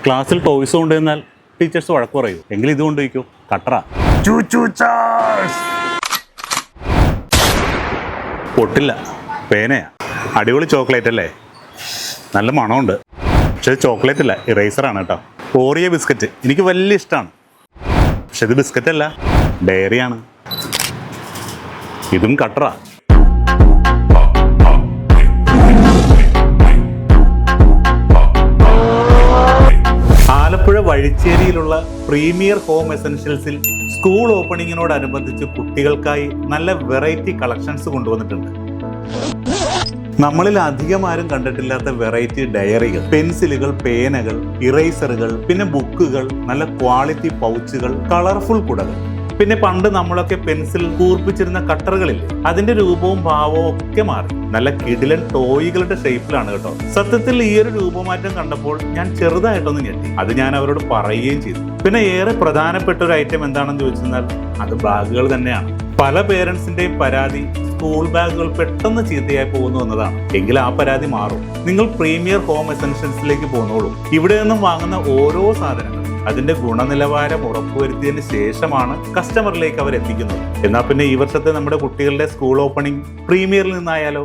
ക്ലാസ്സിൽ ടോയ്സ് കൊണ്ടുവന്നാൽ ടീച്ചേഴ്സ് വഴക്ക് പറയൂ. എങ്കിലും ഇത് കൊണ്ടുപോയിക്കോ, കട്ടറ. പൊട്ടില്ല, പേനയാ. അടിപൊളി ചോക്ലേറ്റ് അല്ലേ? നല്ല മണമുണ്ട്. പക്ഷെ ഇത് ചോക്ലേറ്റ് അല്ല, ഇറേസറാണ് കേട്ടോ. ഓറിയോ ബിസ്ക്കറ്റ് എനിക്ക് വലിയ ഇഷ്ടമാണ്. പക്ഷെ ഇത് ബിസ്ക്കറ്റ് അല്ല, ഡയറിയാണ്. ഇതും കട്ടറ. ആലപ്പുഴ വഴിച്ചേരിയിലുള്ള പ്രീമിയർ ഹോം എസൻഷ്യൽസിൽ സ്കൂൾ ഓപ്പണിങ്ങിനോടനുബന്ധിച്ച് കുട്ടികൾക്കായി നല്ല വെറൈറ്റി കളക്ഷൻസ് കൊണ്ടുവന്നിട്ടുണ്ട്. നമ്മളിൽ അധികം ആരും കണ്ടിട്ടില്ലാത്ത വെറൈറ്റി ഡയറികൾ, പെൻസിലുകൾ, പേനകൾ, ഇറേസറുകൾ, പിന്നെ ബുക്കുകൾ, നല്ല ക്വാളിറ്റി പൗച്ചുകൾ, കളർഫുൾ കുടകൾ, പിന്നെ പണ്ട് നമ്മളൊക്കെ പെൻസിൽ കൂർപ്പിച്ചിരുന്ന കട്ടറുകളില്ലേ, അതിന്റെ രൂപവും ഭാവവും ഒക്കെ മാറി. നല്ല കിടിലൻ ടോയ്കളുടെ ഷേപ്പിലാണ് കേട്ടോ. സത്യത്തിൽ ഈ ഒരു രൂപമാറ്റം കണ്ടപ്പോൾ ഞാൻ ചെറുതായിട്ടൊന്ന് ഞെട്ടി. അത് ഞാൻ അവരോട് പറയുകയും ചെയ്തു. പിന്നെ ഏറെ പ്രധാനപ്പെട്ട ഒരു ഐറ്റം എന്താണെന്ന് ചോദിച്ചാൽ അത് ബാഗുകൾ തന്നെയാണ്. പല പേരൻസിന്റെയും പരാതി സ്കൂൾ ബാഗുകൾ പെട്ടെന്ന് ചീത്തയായി പോകുന്നു എന്നതാണ്. എങ്കിൽ ആ പരാതി മാറും. നിങ്ങൾ പ്രീമിയർ ഹോം എസൻഷ്യൽസിലേക്ക് പോന്നോളൂ. ഇവിടെ നിന്നും വാങ്ങുന്ന ഓരോ സാധനങ്ങളും അതിന്റെ ഗുണനിലവാരം ഉറപ്പുവരുത്തിയതിന് ശേഷമാണ് കസ്റ്റമറിലേക്ക് അവർ എത്തിക്കുന്നത്. എന്നാൽ പിന്നെ ഈ വർഷത്തെ നമ്മുടെ കുട്ടികളുടെ സ്കൂൾ ഓപ്പണിംഗ് പ്രീമിയറിൽ നിന്നായാലോ?